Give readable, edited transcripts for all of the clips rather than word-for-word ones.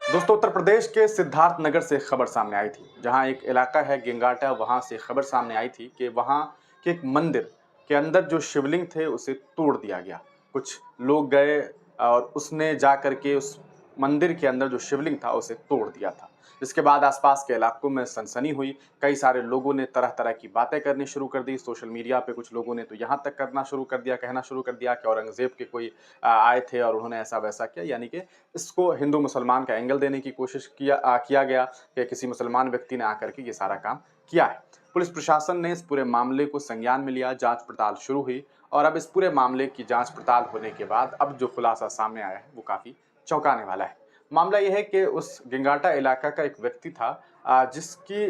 दोस्तों, उत्तर प्रदेश के सिद्धार्थ नगर से खबर सामने आई थी, जहां एक इलाका है गेंगाटा। वहां से खबर सामने आई थी कि वहां के एक मंदिर के अंदर जो शिवलिंग थे उसे तोड़ दिया गया। कुछ लोग गए और उसने जा करके उस मंदिर के अंदर जो शिवलिंग था उसे तोड़ दिया था। जिसके बाद आसपास के इलाकों में सनसनी हुई। कई सारे लोगों ने तरह तरह की बातें करनी शुरू कर दी। सोशल मीडिया पे कुछ लोगों ने तो यहाँ तक करना शुरू कर दिया, कहना शुरू कर दिया कि औरंगजेब के कोई आए थे और उन्होंने ऐसा वैसा किया। यानी कि इसको हिंदू मुसलमान का एंगल देने की कोशिश किया गया कि किसी मुसलमान व्यक्ति ने आकर के ये सारा काम किया है। पुलिस प्रशासन ने इस पूरे मामले को संज्ञान में लिया, जांच पड़ताल शुरू हुई और अब इस पूरे मामले की जांच पड़ताल होने के बाद अब जो खुलासा सामने आया है वो काफी चौंकाने वाला है। मामला यह है कि उस गिंगाटा इलाका का एक व्यक्ति था, जिसकी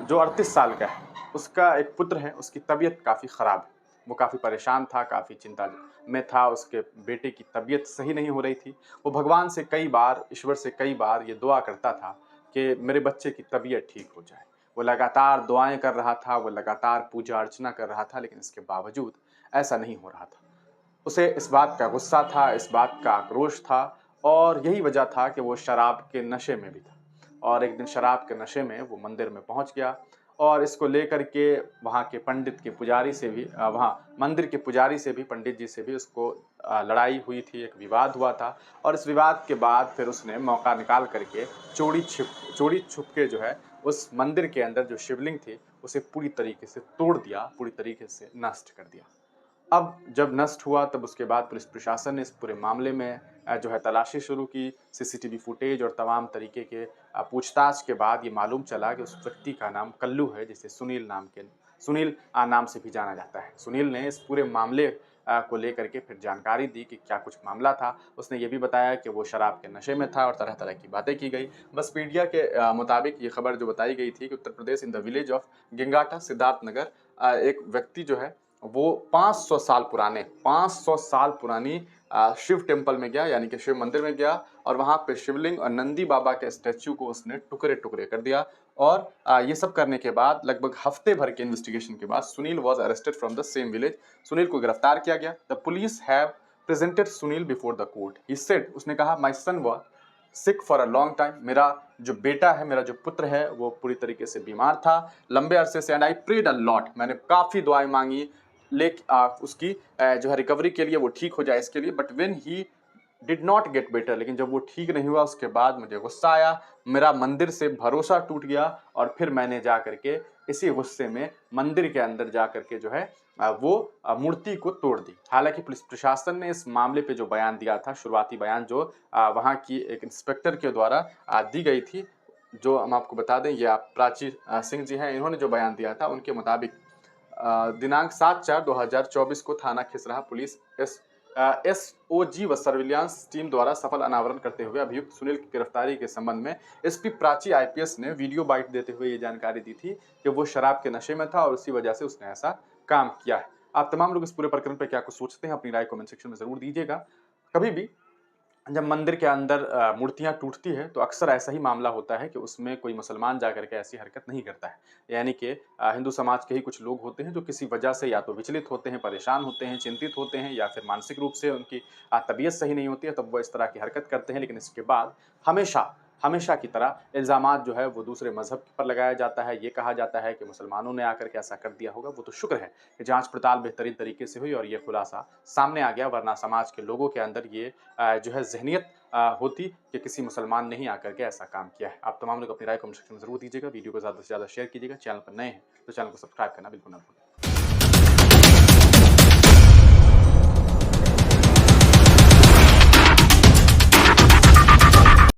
जो 38 साल का है, उसका एक पुत्र है, उसकी तबीयत काफ़ी ख़राब है। वो काफ़ी परेशान था, काफ़ी चिंता में था, उसके बेटे की तबीयत सही नहीं हो रही थी। वो भगवान से कई बार, ईश्वर से कई बार ये दुआ करता था कि मेरे बच्चे की तबीयत ठीक हो जाए। वो लगातार दुआएँ कर रहा था, वो लगातार पूजा अर्चना कर रहा था, लेकिन इसके बावजूद ऐसा नहीं हो रहा था। उसे इस बात का गुस्सा था, इस बात का आक्रोश था और यही वजह था कि वो शराब के नशे में भी था। और एक दिन शराब के नशे में वो मंदिर में पहुंच गया और इसको लेकर के वहाँ के पंडित के पुजारी से भी वहाँ मंदिर के पुजारी से भी, पंडित जी से भी उसको लड़ाई हुई थी, एक विवाद हुआ था। और इस विवाद के बाद फिर उसने मौका निकाल करके चोरी छुप के जो है उस मंदिर के अंदर जो शिवलिंग थी उसे पूरी तरीके से तोड़ दिया, पूरी तरीके से नष्ट कर दिया। अब जब नष्ट हुआ तब उसके बाद पुलिस प्रशासन ने इस पूरे मामले में जो है तलाशी शुरू की। सीसीटीवी फुटेज और तमाम तरीके के पूछताछ के बाद ये मालूम चला कि उस व्यक्ति का नाम कल्लू है, जिसे सुनील नाम से भी जाना जाता है। सुनील ने इस पूरे मामले को लेकर के फिर जानकारी दी कि क्या कुछ मामला था। उसने ये भी बताया कि वो शराब के नशे में था और तरह तरह की बातें की गई। बस मीडिया के मुताबिक ये खबर जो बताई गई थी कि Uttar Pradesh in the village of Gingata Siddharth Nagar एक व्यक्ति जो है वो 500 साल पुरानी शिव टेम्पल में गया, यानी कि शिव मंदिर में गया और वहाँ पे शिवलिंग और नंदी बाबा के स्टैच्यू को उसने टुकड़े टुकड़े कर दिया। और ये सब करने के बाद लगभग हफ्ते भर के इन्वेस्टिगेशन के बाद Sunil was arrested from the same village. Sunil को गिरफ्तार किया गया। The police have presented Sunil before the court. He said, उसने कहा, my son was sick for a long time. मेरा जो बेटा है, मेरा जो पुत्र है, वो पूरी तरीके से बीमार था लंबे अरसे से। And I prayed a lot, मैंने काफ़ी दुआएं मांगी उसकी जो है रिकवरी के लिए, वो ठीक हो जाए इसके लिए। But when he did not get better, लेकिन जब वो ठीक नहीं हुआ उसके बाद मुझे गुस्सा आया, मेरा मंदिर से भरोसा टूट गया और फिर मैंने जा करके इसी गुस्से में मंदिर के अंदर जा करके जो है वो मूर्ति को तोड़ दी। हालांकि पुलिस प्रशासन ने इस मामले पे जो बयान दिया था, शुरुआती बयान जो वहाँ की एक इंस्पेक्टर के द्वारा दी गई थी, जो हम आपको बता दें, ये आप प्राची सिंह जी हैं, इन्होंने जो बयान दिया था उनके मुताबिक दिनांक 7/4/2024 को थाना खिसराहा पुलिस एसओजी व सर्विलांस टीम द्वारा सफल अनावरण करते हुए अभियुक्त सुनील की गिरफ्तारी के संबंध में एसपी प्राची आईपीएस ने वीडियो बाइट देते हुए ये जानकारी दी थी कि वो शराब के नशे में था और उसी वजह से उसने ऐसा काम किया है। आप तमाम लोग इस पूरे प्रकरण पर क्या कुछ सोचते हैं, अपनी राय कमेंट सेक्शन में जरूर दीजिएगा। कभी भी जब मंदिर के अंदर मूर्तियाँ टूटती है तो अक्सर ऐसा ही मामला होता है कि उसमें कोई मुसलमान जाकर के ऐसी हरकत नहीं करता है। यानी कि हिंदू समाज के ही कुछ लोग होते हैं जो किसी वजह से या तो विचलित होते हैं, परेशान होते हैं, चिंतित होते हैं, या फिर मानसिक रूप से उनकी तबीयत सही नहीं होती है, तब वो इस तरह की हरकत करते हैं। लेकिन इसके बाद हमेशा हमेशा की तरह इल्ज़ामात जो है वो दूसरे मज़हब पर लगाया जाता है। ये कहा जाता है कि मुसलमानों ने आकर के ऐसा कर दिया होगा। वो तो शुक्र है कि जांच पड़ताल बेहतरीन तरीके से हुई और ये खुलासा सामने आ गया, वरना समाज के लोगों के अंदर ये जो है ज़हनियत होती कि किसी मुसलमान ने ही आकर के ऐसा काम किया है। आप तमाम लोग अपनी राय कमेंट सेक्शन में ज़रूर दीजिएगा। वीडियो को ज़्यादा से ज़्यादा शेयर कीजिएगा। चैनल पर नए हैं तो चैनल को सब्सक्राइब करना बिल्कुल ना भूलें।